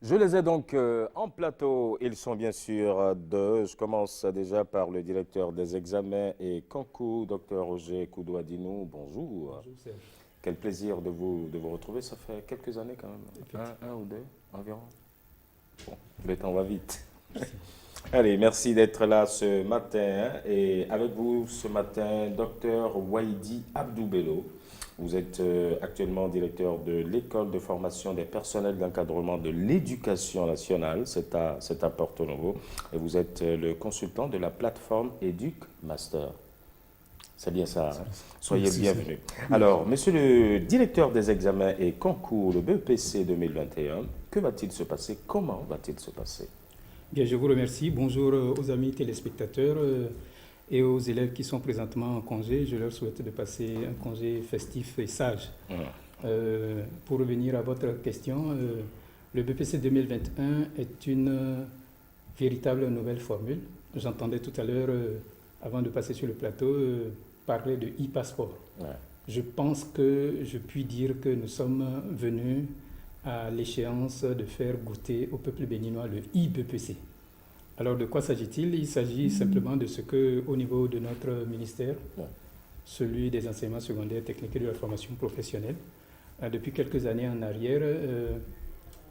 Je les ai donc en plateau. Ils sont bien sûr deux. Je commence déjà par le directeur des examens et concours, Dr Roger Koudouadinou. Bonjour. Bonjour Serge. Quel plaisir de vous retrouver. Ça fait quelques années quand même. Un Effectivement. ou deux environ. Bon, le temps va vite. Merci. Allez, merci d'être là ce matin. Et avec vous ce matin, Dr Waidi Abdoubello. Vous êtes actuellement directeur de l'école de formation des personnels d'encadrement de l'éducation nationale, c'est à Porto Novo, et vous êtes le consultant de la plateforme Educ Master. C'est bien ça, hein? Soyez le Merci, Serge. bienvenu. Alors, monsieur le directeur des examens et concours, le BEPC 2021, que va-t-il se passer? Comment va-t-il se passer? Bien, je vous remercie. Bonjour aux amis téléspectateurs et aux élèves qui sont présentement en congé. Je leur souhaite de passer un congé festif et sage. Pour revenir à votre question, le BPC 2021 est une véritable nouvelle formule. J'entendais tout à l'heure, avant de passer sur le plateau, parler de e-passeport. Ouais. Je pense que je puis dire que nous sommes venus à l'échéance de faire goûter au peuple béninois le e-BPC. Alors de quoi s'agit-il? Il s'agit simplement de ce que, au niveau de notre ministère, Ouais. celui des enseignements secondaires, techniques et de la formation professionnelle, depuis quelques années en arrière,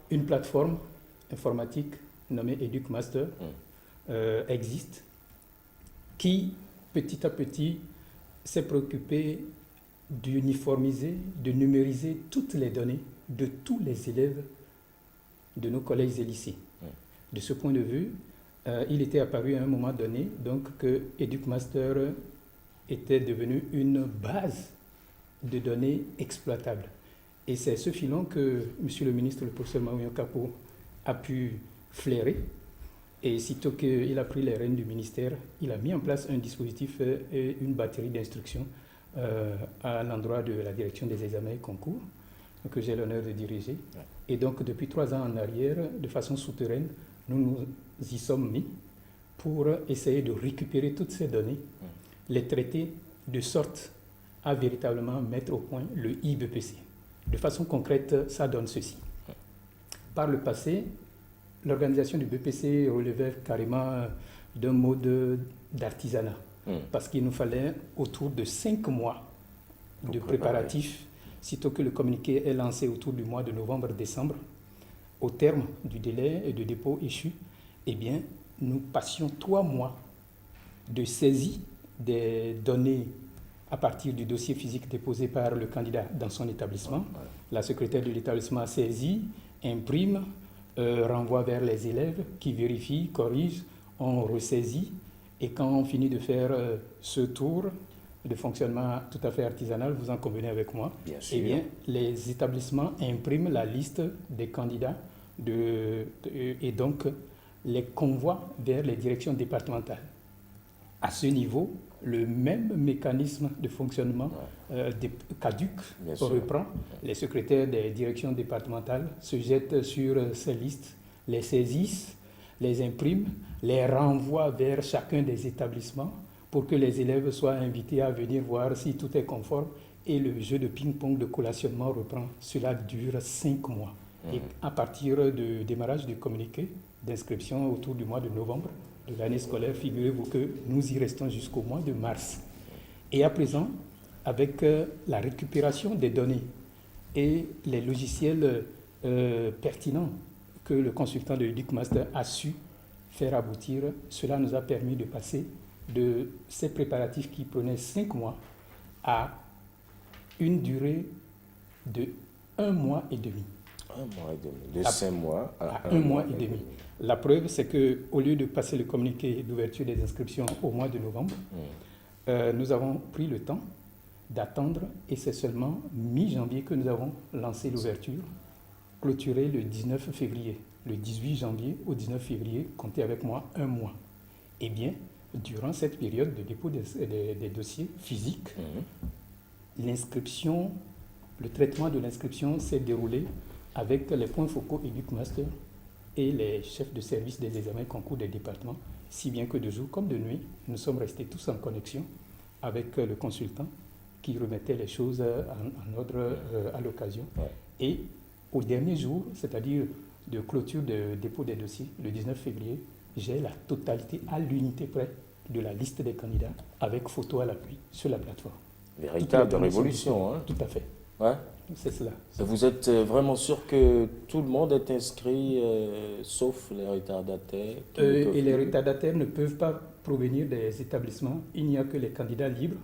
une plateforme informatique nommée EducMaster existe, qui petit à petit s'est préoccupé d'uniformiser, de numériser toutes les données de tous les élèves de nos collèges et lycées. De ce point de vue, il était apparu à un moment donné donc, que EducMaster était devenu une base de données exploitables. Et c'est ce filon que M. le ministre, le professeur Maouyo Kapo, a pu flairer. Et sitôt qu'il a pris les rênes du ministère, il a mis en place un dispositif et une batterie d'instructions à l'endroit de la direction des examens et concours, que j'ai l'honneur de diriger. Et donc, depuis 3 ans en arrière, de façon souterraine, nous nous y sommes mis pour essayer de récupérer toutes ces données, les traiter de sorte à véritablement mettre au point le e-BPC. De façon concrète, ça donne ceci. Par le passé, l'organisation du BPC relevait carrément d'un mode d'artisanat, parce qu'il nous fallait autour de 5 mois de préparatifs, sitôt que le communiqué est lancé autour du mois de novembre-décembre. Au terme du délai de dépôt échu, eh bien, nous passions 3 mois de saisie des données à partir du dossier physique déposé par le candidat dans son établissement. La secrétaire de l'établissement saisit, imprime, renvoie vers les élèves qui vérifient, corrigent, on ressaisit. Et quand on finit de faire ce tour de fonctionnement tout à fait artisanal, vous en convenez avec moi, Bien sûr. eh bien, les établissements impriment la liste des candidats et donc les convoient vers les directions départementales. À ce niveau, le même mécanisme de fonctionnement caduc reprend. Les secrétaires des directions départementales se jettent sur ces listes, les saisissent, les impriment, les renvoient vers chacun des établissements pour que les élèves soient invités à venir voir si tout est conforme, et le jeu de ping-pong de collationnement reprend. Cela dure 5 mois. Et à partir du démarrage du communiqué d'inscription autour du mois de novembre de l'année scolaire, figurez-vous que nous y restons jusqu'au mois de mars. Et à présent, avec la récupération des données et les logiciels pertinents que le consultant de EducMaster a su faire aboutir, cela nous a permis de passer de ces préparatifs qui prenaient 5 mois à une durée de 1 mois et demi. 1 mois et demi. De 5 mois à 1 mois et demi. La preuve, c'est qu'au lieu de passer le communiqué d'ouverture des inscriptions au mois de novembre, nous avons pris le temps d'attendre, et c'est seulement mi-janvier que nous avons lancé l'ouverture, clôturé le 19 février. Le 18 janvier au 19 février, comptez avec moi 1 mois. Eh bien, durant cette période de dépôt des dossiers physiques, l'inscription, le traitement de l'inscription s'est déroulé avec les points focaux EducMaster et les chefs de service des examens concours des départements, si bien que de jour comme de nuit, nous sommes restés tous en connexion avec le consultant qui remettait les choses en ordre à l'occasion. Et au dernier jour, c'est-à-dire de clôture de dépôt des dossiers, le 19 février, j'ai la totalité à l'unité près de la liste des candidats avec photo à l'appui sur la plateforme. Véritable révolution, hein? Tout à fait. Ouais. C'est cela. Vous êtes vraiment sûr que tout le monde est inscrit, sauf les retardataires? Et les retardataires ne peuvent pas provenir des établissements. Il n'y a que les candidats libres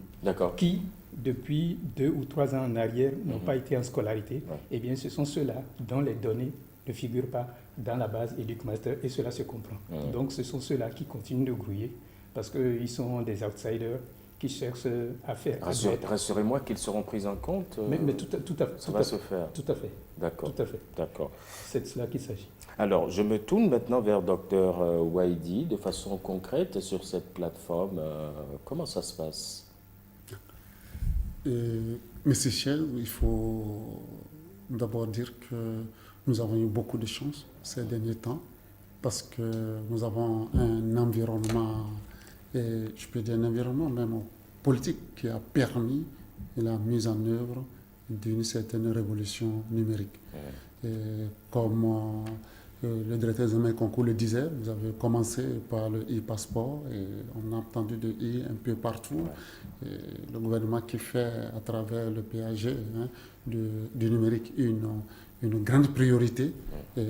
qui, depuis 2 ou 3 ans en arrière, n'ont pas été en scolarité. Ouais. Eh bien, ce sont ceux-là dont les données ne figurent pas dans la base EducMaster et cela se comprend. Donc, ce sont ceux-là qui continuent de grouiller parce qu'ils sont des outsiders qui cherchent à faire. Rassurez-moi qu'ils seront pris en compte. Mais tout à fait. Ça va se faire. Tout à fait. D'accord. Tout à fait. D'accord. C'est de cela qu'il s'agit. Alors, je me tourne maintenant vers Dr Wahidi de façon concrète sur cette plateforme. Comment ça se passe? Monsieur Chel, il faut d'abord dire que nous avons eu beaucoup de chance ces derniers temps parce que nous avons un environnement, et je peux dire un environnement même politique qui a permis la mise en œuvre d'une certaine révolution numérique. Et comme le directeur des examens et concours le disait, vous avez commencé par le e-passeport et on a entendu de e un peu partout. Et le gouvernement qui fait à travers le PAG du numérique une grande priorité et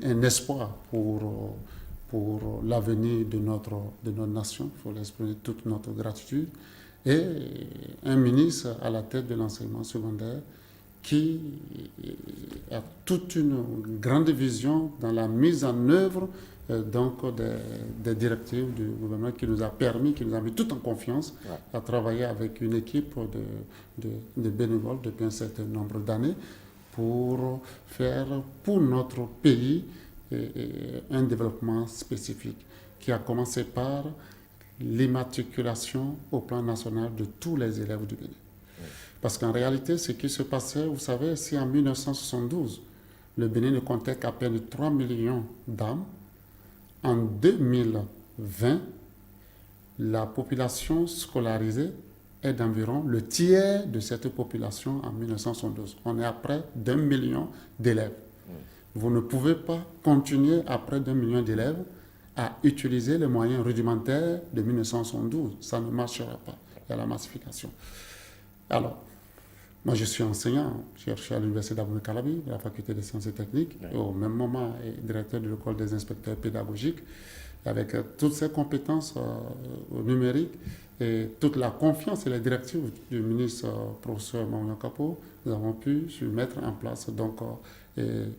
un espoir pour l'avenir de notre nation. Il faut l'exprimer toute notre gratitude. Et un ministre à la tête de l'enseignement secondaire qui a toute une grande vision dans la mise en œuvre donc des directives du gouvernement qui nous a permis, qui nous a mis tout en confiance à travailler avec une équipe de bénévoles depuis un certain nombre d'années pour faire pour notre pays un développement spécifique qui a commencé par l'immatriculation au plan national de tous les élèves du Bénin. Parce qu'en réalité, ce qui se passait, vous savez, si en 1972, le Bénin ne comptait qu'à peine 3 millions d'âmes, en 2020, la population scolarisée est d'environ le tiers de cette population en 1972. On est à près d'1 million d'élèves. Vous ne pouvez pas continuer à près d'1 million d'élèves à utiliser les moyens rudimentaires de 1972. Ça ne marchera pas. Il y a la massification. Alors, moi, je suis enseignant, chercheur à l'Université d'Abomey-Calavi, à la faculté des sciences et techniques, et au même moment, directeur de l'école des inspecteurs pédagogiques, avec toutes ces compétences au numérique et toute la confiance et les directives du ministre professeur Mamouna Kapo, nous avons pu mettre en place donc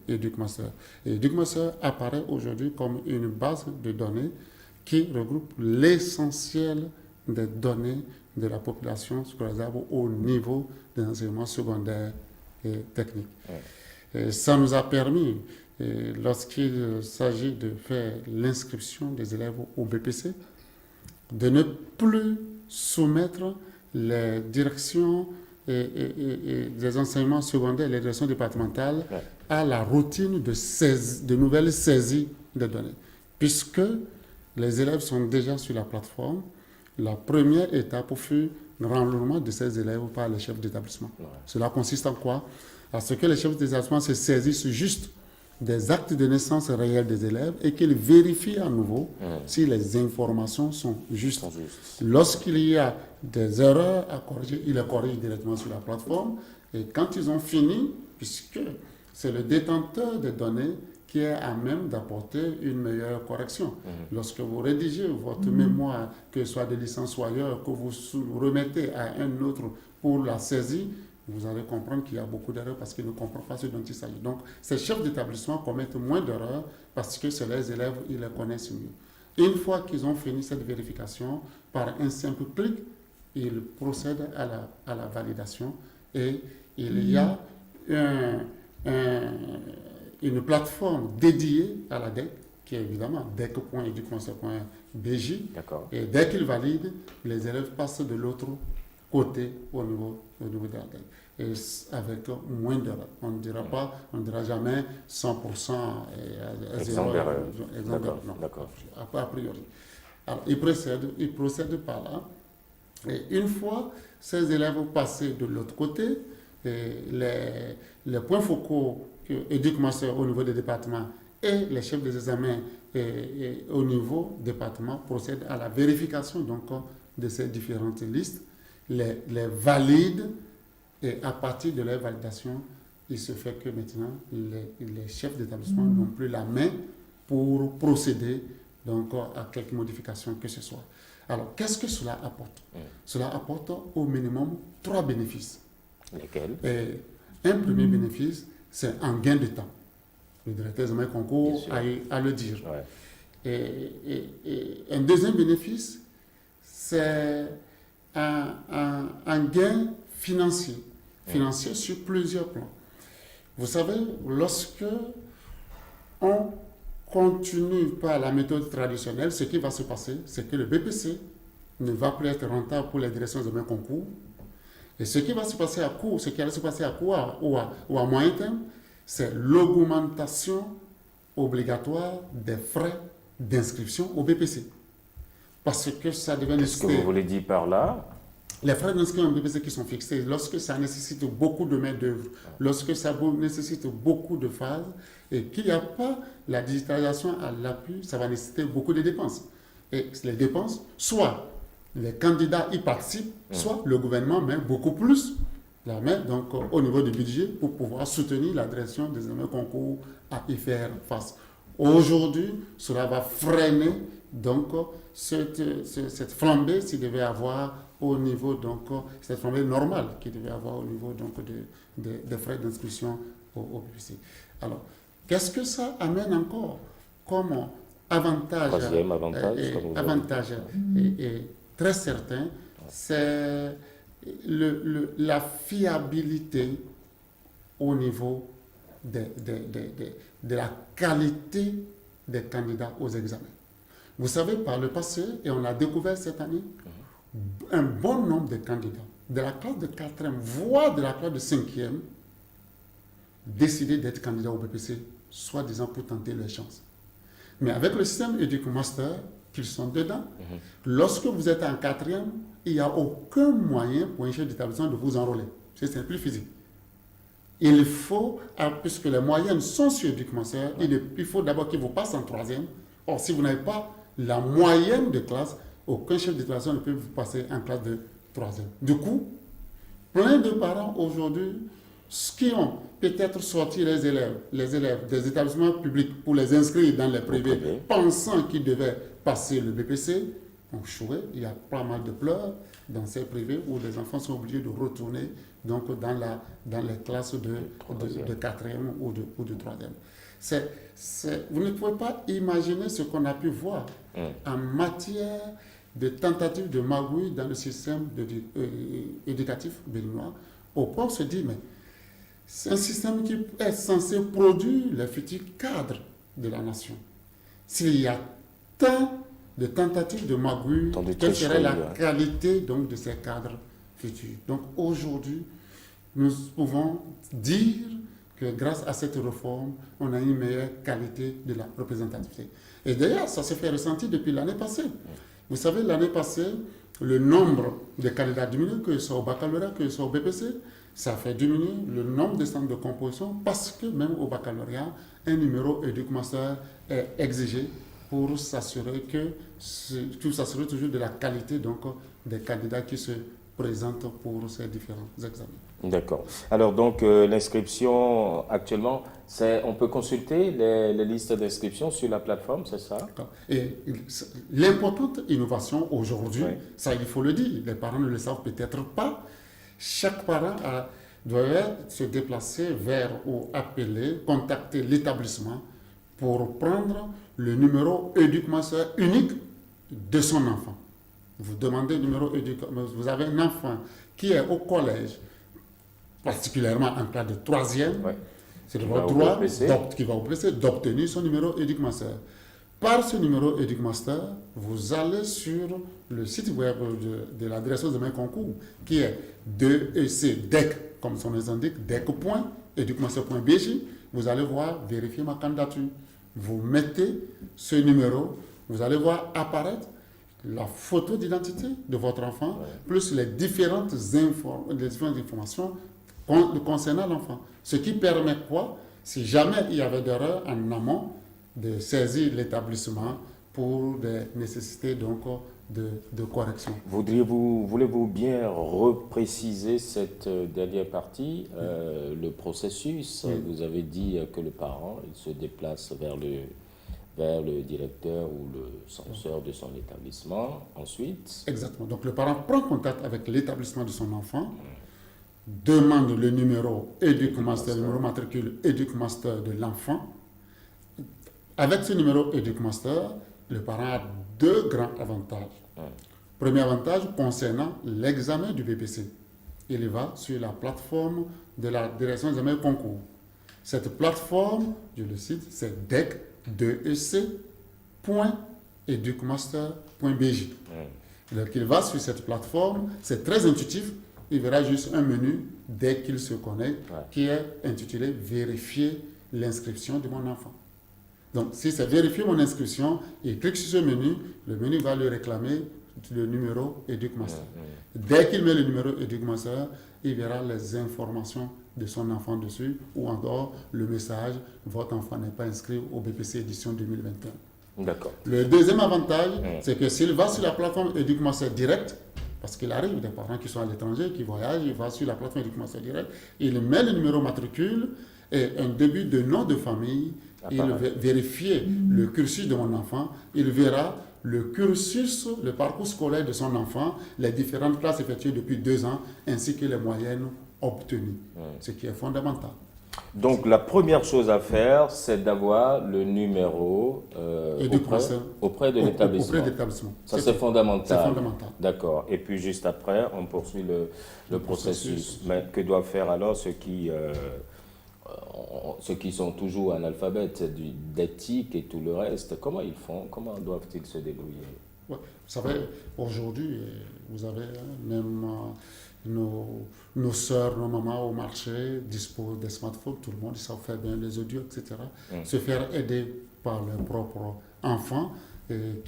EducMaster. Et EducMaster apparaît aujourd'hui comme une base de données qui regroupe l'essentiel des données de la population scolarisable au niveau des enseignements secondaires et techniques. Et ça nous a permis, lorsqu'il s'agit de faire l'inscription des élèves au BPC, de ne plus soumettre les directions et des enseignements secondaires, les directions départementales, à la routine de nouvelles saisies de données. Puisque les élèves sont déjà sur la plateforme, la première étape fut le renouvellement de ces élèves par les chefs d'établissement. Cela consiste en quoi? À ce que les chefs d'établissement se saisissent juste des actes de naissance réels des élèves et qu'ils vérifient à nouveau si les informations sont justes. Lorsqu'il y a des erreurs à corriger, ils les corrigent directement sur la plateforme. Et quand ils ont fini, puisque c'est le détenteur des données qui est à même d'apporter une meilleure correction. Lorsque vous rédigez votre mémoire, que ce soit de licence ou ailleurs, que vous remettez à un autre pour la saisie, vous allez comprendre qu'il y a beaucoup d'erreurs parce qu'ils ne comprennent pas ce dont il s'agit. Donc, ces chefs d'établissement commettent moins d'erreurs parce que c'est les élèves, ils les connaissent mieux. Une fois qu'ils ont fini cette vérification, par un simple clic, ils procèdent à la validation et il y a une plateforme dédiée à la DEC, qui est évidemment DEC.educmaster.bj. Et dès qu'ils valident, les élèves passent de l'autre côté au niveau de la DEC. Et avec moins d'erreurs. On ne dira pas, on ne dira jamais 100% exemple d'erreur. D'accord. A priori. Alors, ils procèdent par là. Et une fois ces élèves passés de l'autre côté, les points focaux que EducMaster au niveau des départements et les chefs des examens au niveau département procèdent à la vérification donc, de ces différentes listes, les valident et à partir de leur validation, il se fait que maintenant les chefs d'établissement n'ont plus la main pour procéder donc, à quelques modifications que ce soit. Alors, qu'est-ce que cela apporte? Cela apporte au minimum 3 bénéfices. Lesquels? Un premier bénéfice, c'est un gain de temps. Le directeur des concours a le dire. Ouais. Et un deuxième bénéfice, c'est un gain financier sur plusieurs plans. Vous savez, lorsque on continue par la méthode traditionnelle, ce qui va se passer, c'est que le BPC ne va plus être rentable pour les directions de concours. Et ce qui va se passer à court, ce qui allait se passer à court ou à moyen terme, c'est l'augmentation obligatoire des frais d'inscription au BPC. Parce que ça devient Qu'est-ce que vous voulez dire par là? Les frais d'inscription au BPC qui sont fixés, lorsque ça nécessite beaucoup de main-d'œuvre, lorsque ça nécessite beaucoup de phases, et qu'il n'y a pas la digitalisation à l'appui, ça va nécessiter beaucoup de dépenses. Et les dépenses, soit les candidats y participent, soit le gouvernement met beaucoup plus la main donc, au niveau du budget pour pouvoir soutenir la direction des examens concours à y faire face. Aujourd'hui, cela va freiner donc, cette flambée s'il devait avoir au niveau, donc, cette flambée normale qu'il devait avoir au niveau donc, des frais d'inscription au BPC. Alors, qu'est-ce que ça amène encore comme avantage? Troisième avantage, et très certain, c'est la fiabilité au niveau de la qualité des candidats aux examens. Vous savez, par le passé, et on a découvert cette année, un bon nombre de candidats de la classe de 4e, voire de la classe de 5e, décidaient d'être candidats au BPC, soi-disant pour tenter leur chance. Mais avec le système EducMaster, qu'ils sont dedans, lorsque vous êtes en 4e, il n'y a aucun moyen pour un chef d'établissement de vous enrôler. C'est plus physique. Il faut, puisque les moyennes sont sur EducMaster, il faut d'abord qu'il vous passe en 3e. Or, si vous n'avez pas la moyenne de classe, aucun chef d'établissement ne peut vous passer en classe de 3e. Du coup, plein de parents aujourd'hui, qui ont peut-être sorti les élèves des établissements publics pour les inscrire dans les privés, pensant qu'ils devaient passer le BPC, ont échoué. Il y a pas mal de pleurs dans ces privés où les enfants sont obligés de retourner donc, dans les classes de 4e ou de 3e. Vous ne pouvez pas imaginer ce qu'on a pu voir en matière de tentatives de magouille dans le système éducatif béninois. Au point, on se dit, mais c'est un système qui est censé produire les futurs cadres de la nation. S'il y a tant de tentatives de magouille, quelle serait la qualité donc, de ces cadres futurs? Donc aujourd'hui, nous pouvons dire que grâce à cette réforme, on a une meilleure qualité de la représentativité. Et d'ailleurs, ça s'est fait ressentir depuis l'année passée. Vous savez, l'année passée, le nombre de candidats diminue, que ce soit au baccalauréat, que ce soit au BPC, ça fait diminuer le nombre de centres de composition parce que même au baccalauréat, un numéro EducMaster est exigé pour s'assurer toujours de la qualité donc, des candidats qui se présentent pour ces différents examens. D'accord. Alors donc l'inscription actuellement, on peut consulter les listes d'inscription sur la plateforme, c'est ça? Et l'importante innovation aujourd'hui, ça il faut le dire, les parents ne le savent peut-être pas, chaque parent doit se déplacer vers ou appeler, contacter l'établissement pour prendre le numéro EducMaster unique de son enfant. Vous demandez le numéro EducMaster, vous avez un enfant qui est au collège, particulièrement en classe de 3e, c'est de votre droit qui va au BPC d'obtenir son numéro EducMaster. Par ce numéro EducMaster, vous allez sur le site web de la direction des concours, qui est DEC, comme son nom l'indique, dec.educmaster.bj. Vous allez voir vérifier ma candidature. Vous mettez ce numéro, vous allez voir apparaître la photo d'identité de votre enfant, plus les différentes informations concernant l'enfant. Ce qui permet quoi? Si jamais il y avait d'erreur en amont, de saisir l'établissement pour des nécessités donc de correction. Voulez-vous bien repréciser cette dernière partie, le processus? Oui. Vous avez dit que le parent il se déplace vers le directeur ou le censeur de son établissement. Ensuite, Exactement. Donc le parent prend contact avec l'établissement de son enfant, demande le numéro EducMaster, le numéro matricule EducMaster de l'enfant. Avec ce numéro EducMaster, le parent a deux grands avantages. Premier avantage concernant l'examen du BPC. Il va sur la plateforme de la direction des examens et concours. Cette plateforme, je le cite, c'est dec2ec.educmaster.bj. Donc il va sur cette plateforme, c'est très intuitif, il verra juste un menu dès qu'il se connecte qui est intitulé Vérifier l'inscription de mon enfant. Donc si c'est Vérifier mon inscription, il clique sur ce menu, le menu va lui réclamer le numéro EducMaster. Dès qu'il met le numéro EducMaster, il verra les informations de son enfant dessus ou encore le message « Votre enfant n'est pas inscrit au BPC édition 2021 ». d'accord. Le deuxième avantage, c'est que s'il va sur la plateforme EducMaster Direct, parce qu'il arrive des parents qui sont à l'étranger, qui voyagent, il va sur la plateforme EducMaster Direct, il met le numéro matricule et un début de nom de famille, il va vérifier le cursus de mon enfant, il verra le cursus, le parcours scolaire de son enfant, les différentes classes effectuées depuis 2 ans, ainsi que les moyennes obtenues, ce qui est fondamental. Donc la première chose à faire, c'est d'avoir le numéro auprès de l'établissement. Auprès de l'établissement. Ça, c'est fondamental. C'est fondamental. D'accord. Et puis juste après, on poursuit le processus. Mais que doivent faire alors ceux qui sont toujours analphabètes d'éthique et tout le reste? Comment ils font? Comment doivent-ils se débrouiller? Ouais. Vous savez, aujourd'hui, vous avez même nos sœurs, nos mamans au marché disposent des smartphones, tout le monde, ils savent faire bien les audios, etc. Se faire aider par leur propre enfant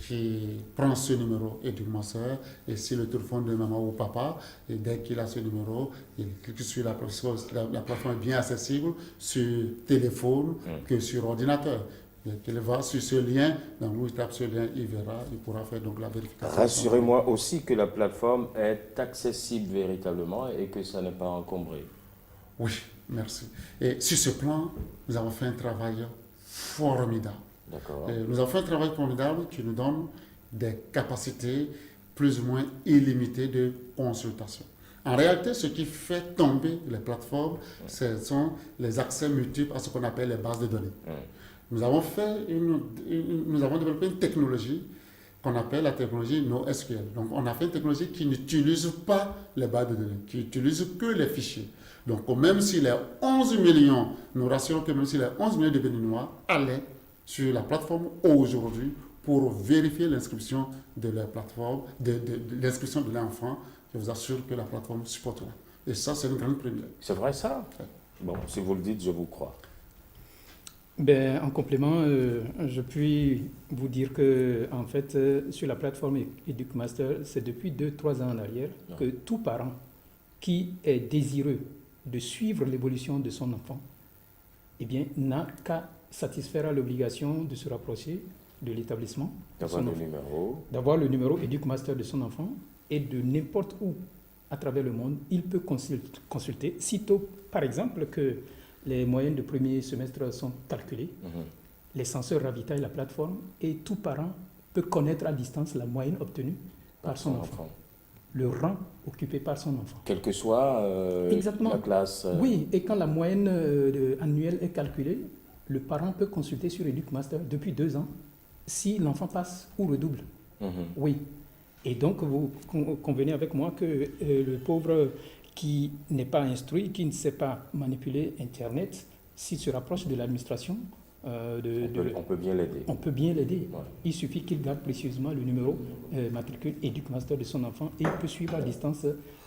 qui prend ce numéro EducMaster et si le téléphone de maman ou papa, et dès qu'il a ce numéro, il clique sur la plateforme est bien accessible sur téléphone que sur ordinateur. Il va sur ce lien, donc où il tape ce lien, il verra, il pourra faire donc la vérification. Rassurez-moi aussi que la plateforme est accessible véritablement et que ça n'est pas encombré. Oui, merci. Et sur ce plan, nous avons fait un travail formidable. D'accord. Nous avons fait un travail formidable qui nous donne des capacités plus ou moins illimitées de consultation. En réalité, ce qui fait tomber les plateformes, ce sont les accès multiples à ce qu'on appelle les bases de données. Nous avons développé une technologie qu'on appelle la technologie NoSQL. Donc, on a fait une technologie qui n'utilise pas les bases de données, qui n'utilise que les fichiers. Donc, même si les 11 millions, nous rassurons que même si les 11 millions de Béninois allaient sur la plateforme aujourd'hui pour vérifier l'inscription de leur plateforme, de l'inscription de l'enfant, je vous assure que la plateforme supportera. Et ça, c'est une grande première. C'est vrai ça? Bon, si vous le dites, je vous crois. Ben, en complément, je puis vous dire que en fait, sur la plateforme EducMaster, c'est depuis 2-3 ans en arrière que tout parent qui est désireux de suivre l'évolution de son enfant, eh bien, n'a qu'à satisfaire à l'obligation de se rapprocher de l'établissement, d'avoir le numéro EducMaster de son enfant et de n'importe où à travers le monde, il peut consulter, sitôt par exemple que les moyennes de premier semestre sont calculées, les censeurs ravitaillent la plateforme et tout parent peut connaître à distance la moyenne obtenue par son enfant. Le rang occupé par son enfant. Quelle que soit la classe. Oui, et quand la moyenne annuelle est calculée, le parent peut consulter sur EducMaster depuis 2 ans si l'enfant passe ou redouble. Oui. Et donc, vous convenez avec moi que le pauvre qui n'est pas instruit, qui ne sait pas manipuler Internet, s'il se rapproche de l'administration, on peut bien l'aider. On peut bien l'aider. Ouais. Il suffit qu'il garde précieusement le numéro matricule EducMaster de son enfant et il peut suivre à distance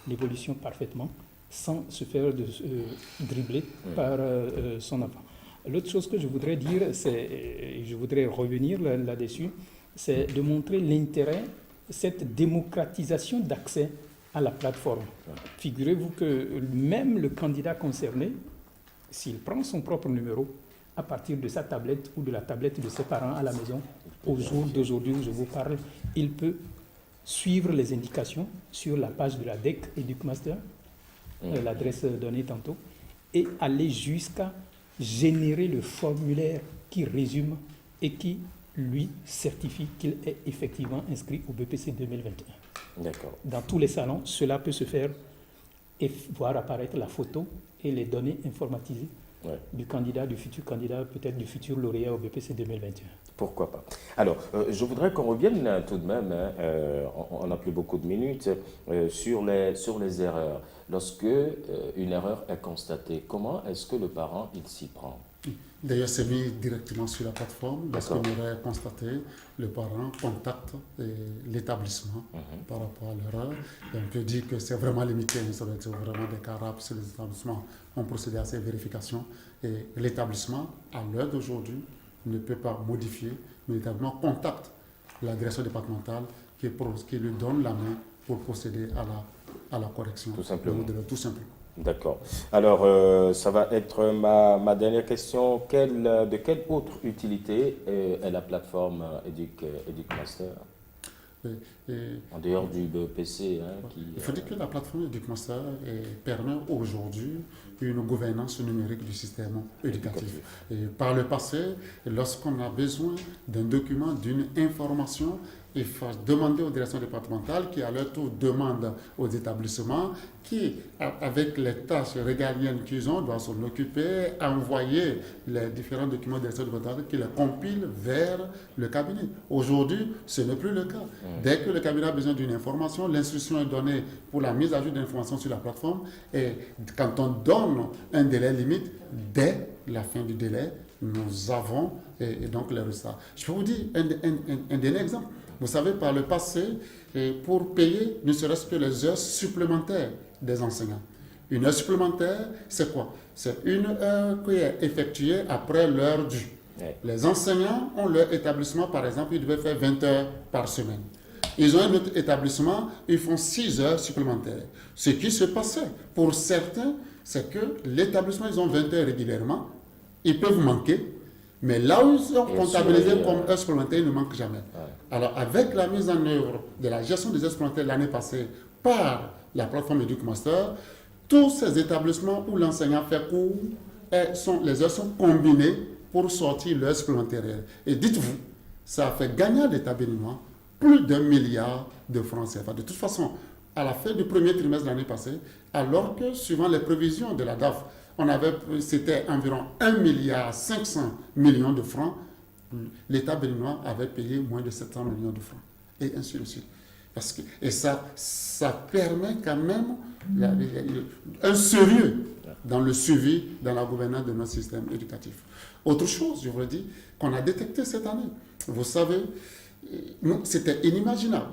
l'évolution parfaitement sans se faire dribbler par son enfant. L'autre chose que je voudrais dire, et je voudrais revenir là-dessus, c'est de montrer l'intérêt, cette démocratisation d'accès à la plateforme. Figurez-vous que même le candidat concerné, s'il prend son propre numéro, à partir de sa tablette ou de la tablette de ses parents à la maison. Au jour d'aujourd'hui où je vous parle, il peut suivre les indications sur la page de la DEC EducMaster, l'adresse donnée tantôt, et aller jusqu'à générer le formulaire qui résume et qui lui certifie qu'il est effectivement inscrit au BPC 2021. D'accord. Dans tous les salons, cela peut se faire et voir apparaître la photo et les données informatisées du candidat, du futur candidat, peut-être du futur lauréat au BPC 2021. Pourquoi pas. Alors, je voudrais qu'on revienne tout de même, on n'a plus beaucoup de minutes, sur les erreurs. Lorsque une erreur est constatée, comment est-ce que le parent il s'y prend? D'ailleurs, c'est mis directement sur la plateforme. Lorsqu'une erreur est constatée, le parent contacte l'établissement par rapport à l'erreur. Et on peut dire que c'est vraiment limité, ça doit être vraiment des cas rares, les établissements ont procédé à ces vérifications. Et l'établissement, à l'heure d'aujourd'hui, ne peut pas modifier, mais l'établissement contacte la direction départementale qui lui donne la main pour procéder à la correction. Tout simplement. Tout simplement. D'accord. Alors, ça va être ma dernière question. De quelle autre utilité est la plateforme EducMaster en dehors du BPC Il faut dire que la plateforme EducMaster permet aujourd'hui une gouvernance numérique du système éducatif. Et par le passé, lorsqu'on a besoin d'un document, d'une information, il faut demander aux directions départementales qui, à leur tour, demandent aux établissements qui, avec les tâches régaliennes qu'ils ont, doivent s'en occuper, envoyer les différents documents des directions départementales qui les compilent vers le cabinet. Aujourd'hui, ce n'est plus le cas. Dès que le cabinet a besoin d'une information, l'instruction est donnée pour la mise à jour de l'information sur la plateforme et quand on donne un délai limite, dès la fin du délai, nous avons et donc les résultats. Je peux vous dire un dernier exemple. Vous savez, par le passé, pour payer ne serait-ce que les heures supplémentaires des enseignants. Une heure supplémentaire, c'est quoi? C'est une heure qui est effectuée après l'heure due. Les enseignants ont leur établissement, par exemple, ils devaient faire 20 heures par semaine. Ils ont un autre établissement, ils font 6 heures supplémentaires. Ce qui se passait pour certains, c'est que l'établissement, ils ont 20 heures régulièrement, ils peuvent manquer, mais là où ils sont comptabilisés comme heures supplémentaires, ils ne manquent jamais. Alors, avec la mise en œuvre de la gestion des heures supplémentaires l'année passée par la plateforme EducMaster, tous ces établissements où l'enseignant fait cours, les heures sont combinées pour sortir l'heure supplémentaire. Et dites-vous, ça a fait gagner à l'État béninois plus d'1 milliard de francs CFA. De toute façon, à la fin du premier trimestre de l'année passée, alors que suivant les prévisions de la DAF, c'était environ 1,5 milliard de francs, l'État béninois avait payé moins de 700 millions de francs. Et ainsi de suite. Et ça permet quand même un sérieux dans le suivi, dans la gouvernance de notre système éducatif. Autre chose, je vous le dis, qu'on a détecté cette année. Vous savez, c'était inimaginable.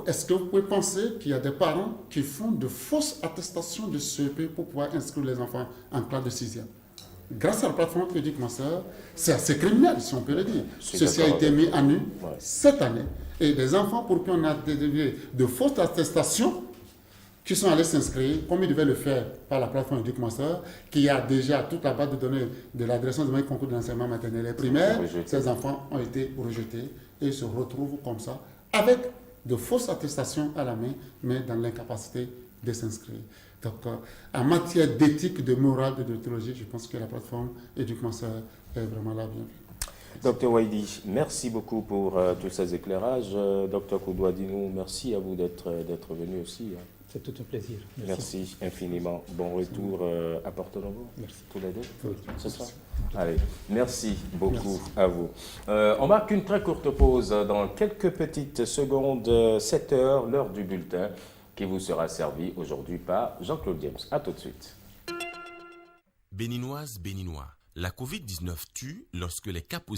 Est-ce que vous pouvez penser qu'il y a des parents qui font de fausses attestations de CEP pour pouvoir inscrire les enfants en classe de 6e? Grâce à la plateforme EducMaster, c'est assez criminel, si on peut le dire. Ceci a été mis à nu cette année. Et des enfants pour qui on a délivré de fausses attestations qui sont allés s'inscrire, comme ils devaient le faire par la plateforme EducMaster, qui a déjà toute la base de données de la direction du concours de l'enseignement maternel et primaire, ces enfants ont été rejetés et se retrouvent comme ça, avec de fausses attestations à la main, mais dans l'incapacité de s'inscrire. Donc, en matière d'éthique, de morale, de déontologie, je pense que la plateforme EducMaster est vraiment la bienvenue. Docteur Waidi, merci beaucoup pour tous ces éclairages. Docteur Koudouadinou, merci à vous d'être venu aussi. C'est tout un plaisir. Merci infiniment. Bon retour à Porto Novo. Merci. Tous les deux. Oui. Ce soir. Allez, merci beaucoup à vous. On marque une très courte pause dans quelques petites secondes, 7 heures, l'heure du bulletin, qui vous sera servi aujourd'hui par Jean-Claude James. À tout de suite. Béninoises, Béninois, la Covid-19 tue lorsque les cas positifs